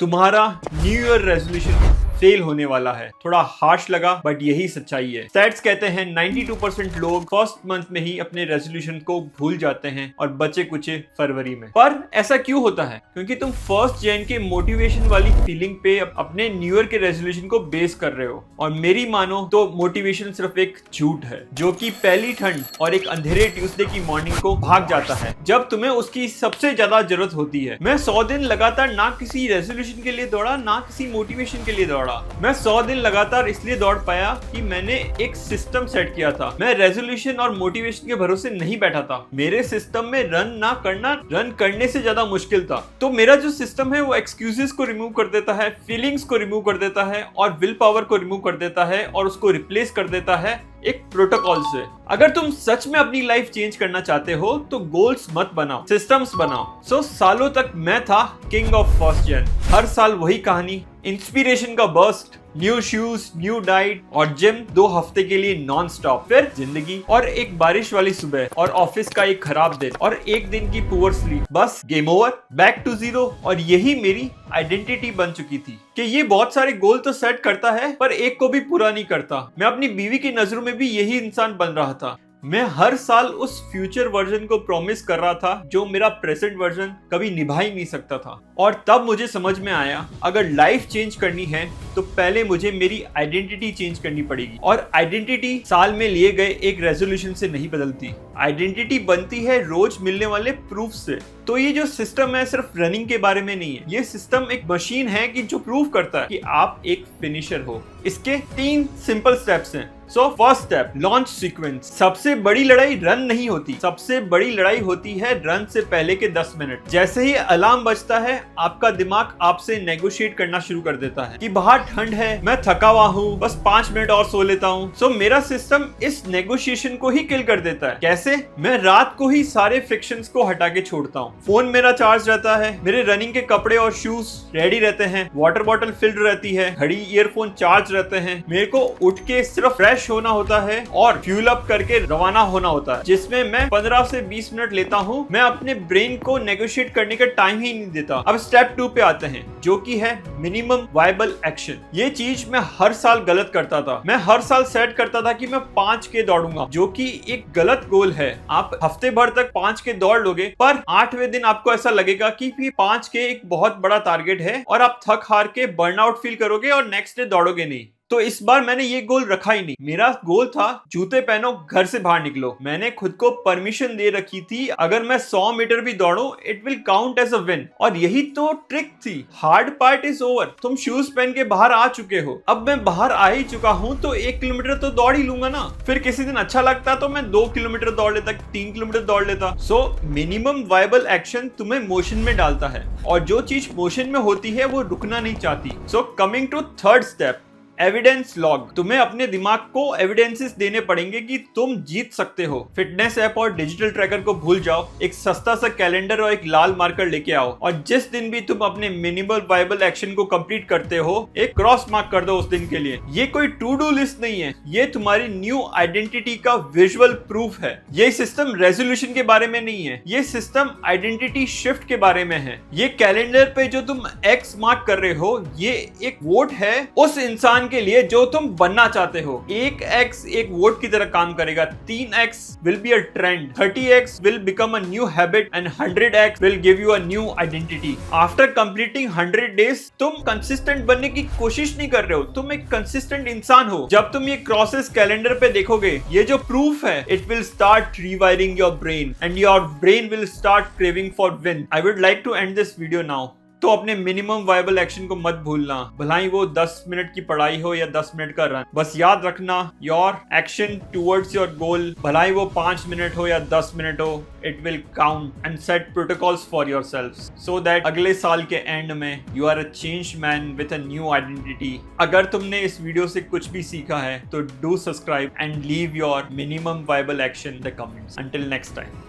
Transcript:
तुम्हारा new year resolution fail होने वाला है। थोड़ा हार्श लगा बट यही सच्चाई है। स्टैट्स कहते हैं 92% लोग फर्स्ट मंथ में ही अपने रेजोल्यूशन को भूल जाते हैं और बचे कुचे फरवरी में। पर ऐसा क्यों होता है? क्योंकि तुम 1 जनवरी के मोटिवेशन वाली फीलिंग पे अपने न्यू ईयर के रेजोल्यूशन को बेस कर रहे हो। और मेरी मानो तो मोटिवेशन सिर्फ एक झूठ है जो कि पहली ठंड और एक अंधेरे ट्यूसडे की मॉर्निंग को भाग जाता है जब तुम्हें उसकी सबसे ज्यादा जरूरत होती है। मैं 100 दिन लगातार ना किसी रेजोल्यूशन के लिए दौड़ा ना किसी मोटिवेशन के लिए दौड़ा। मैं 100 दिन लगातार इसलिए दौड़ पाया कि मैंने एक सिस्टम सेट किया था। मैं रेजोल्यूशन और मोटिवेशन के भरोसे नहीं बैठा था। मेरे सिस्टम में रन ना करना रन करने से ज्यादा मुश्किल था। तो मेरा जो सिस्टम है वो एक्सक्यूजेस को रिमूव कर देता है, फीलिंग्स को रिमूव कर देता है और विल पावर को रिमूव कर देता है और उसको रिप्लेस कर देता है एक प्रोटोकॉल से। अगर तुम सच में अपनी लाइफ चेंज करना चाहते हो तो गोल्स मत बनाओ, सिस्टम्स बनाओ। सालों तक मैं था किंग ऑफ 1 जनवरी। हर साल वही कहानी, इंस्पिरेशन का burst, new shoes, new diet और जिम 2 हफ्ते के लिए नॉन स्टॉप, फिर जिंदगी और एक बारिश वाली सुबह और ऑफिस का एक खराब दिन और एक दिन की पुअर स्लीप। बस game over, back to zero. और यही मेरी आइडेंटिटी बन चुकी थी कि ये बहुत सारे गोल तो सेट करता है पर एक को भी पूरा नहीं करता। मैं अपनी बीवी की नजरों में भी यही इंसान बन रहा था। मैं हर साल उस फ्यूचर वर्जन को प्रॉमिस कर रहा था जो मेरा प्रेजेंट वर्जन कभी निभा ही नहीं सकता था। और तब मुझे समझ में आया अगर लाइफ चेंज करनी है तो पहले मुझे मेरी आइडेंटिटी चेंज करनी पड़ेगी। और आइडेंटिटी साल में लिए गए एक रेजोल्यूशन से नहीं बदलती। आइडेंटिटी बनती है रोज मिलने वाले प्रूफ से। तो ये जो सिस्टम है सिर्फ रनिंग के बारे में नहीं है। ये सिस्टम एक मशीन है कि जो प्रूव करता है कि आप एक फिनिशर हो। इसके 3 सिंपल स्टेप्स हैं। First step, launch sequence. सबसे बड़ी लड़ाई रन नहीं होती, सबसे बड़ी लड़ाई होती है रन से पहले के 10 मिनट। जैसे ही अलार्म बजता है आपका दिमाग आपसे नेगोशिएट करना शुरू कर देता है कि बाहर ठंड है, मैं थका हुआ हूँ, बस 5 मिनट और सो लेता हूँ। मेरा सिस्टम इस नेगोशिएशन को ही किल कर देता है। कैसे? मैं रात को ही सारे फ्रिक्शंस को हटा के छोड़ता हूँ। फोन मेरा चार्ज रहता है, मेरे रनिंग के कपड़े और शूज रेडी रहते हैं, वाटर बॉटल फिल्ड रहती है, घड़ी ईयरफोन चार्ज रहते हैं। मेरे को उठ के सिर्फ फ्रेश होना होता है और फ्यूल अप करके रवाना होना होता है, जिसमें मैं 15 से 20 मिनट लेता हूँ। मैं अपने ब्रेन को नेगोशिएट करने का टाइम ही नहीं देता। अब स्टेप 2 पे आते हैं जो कि है मिनिमम वायबल एक्शन। ये चीज मैं हर साल गलत करता था। मैं हर साल सेट करता था कि मैं 5K दौड़ूंगा, जो कि एक गलत गोल है। आप हफ्ते भर तक 5K दौड़ लोगे पर 8वें दिन आपको ऐसा लगेगा कि 5K एक बहुत बड़ा टारगेट है और आप थक हार के बर्नआउट फील करोगे और नेक्स्ट डे दौड़ोगे नहीं। तो इस बार मैंने ये गोल रखा ही नहीं। मेरा गोल था जूते पहनो, घर से बाहर निकलो। मैंने खुद को परमिशन दे रखी थी अगर मैं 100 मीटर भी दौड़ूं it will count as a win. और यही तो ट्रिक थी। Hard part is over. तुम शूज पहन के बाहर आ चुके हो। अब मैं बाहर आ ही चुका हूं तो 1 किलोमीटर तो दौड़ ही लूंगा ना। फिर किसी दिन अच्छा लगता तो मैं 2 किलोमीटर दौड़ लेता, 3 किलोमीटर दौड़ लेता। मिनिमम वायबल एक्शन तुम्हें मोशन में डालता है और जो चीज मोशन में होती है वो रुकना नहीं चाहती। Coming to third step, evidence log. तुम्हें अपने दिमाग को एविडेंसेस देने पड़ेंगे कि तुम जीत सकते हो। फिटनेस ऐप और डिजिटल ट्रैकर को भूल जाओ। एक सस्ता सा कैलेंडर और एक लाल मार्कर लेके आओ और जिस दिन भी तुम अपने मिनिमल वायबल एक्शन को कंप्लीट करते हो एक क्रॉस मार्क कर दो उस दिन के लिए। ये कोई टू डू लिस्ट नहीं है, ये तुम्हारी न्यू आइडेंटिटी का विजुअल प्रूफ है। ये सिस्टम रेजोल्यूशन के बारे में नहीं है, ये सिस्टम आइडेंटिटी शिफ्ट के बारे में है। ये कैलेंडर पे जो तुम एक्स मार्क कर रहे हो ये एक वोट है उस इंसान के लिए जो तुम बनना चाहते हो। 1x एक वोट की तरह काम करेगा। 3x will be a trend, 30x will become a new habit and 100x will give you a new identity. After completing 100 days तुम कंसिस्टेंट बनने की कोशिश नहीं कर रहे हो, तुम एक कंसिस्टेंट इंसान हो। जब तुम ये क्रॉसेस कैलेंडर पे देखोगे ये जो प्रूफ है it will start rewiring your brain and your brain will start craving for win. I would like to end this video now. तो अपने मिनिमम वायबल एक्शन को मत भूलना, भला ही वो 10 मिनट की पढ़ाई हो या 10 मिनट का रन। बस याद रखना your action towards your goal, भला ही वो 5 मिनट हो या 10 मिनट हो, it will count. And set protocols for yourselves so that अगले साल के एंड में you are a changed man with a new identity. अगर तुमने इस वीडियो से कुछ भी सीखा है तो do subscribe and leave your minimum viable action in the comments. Until next time.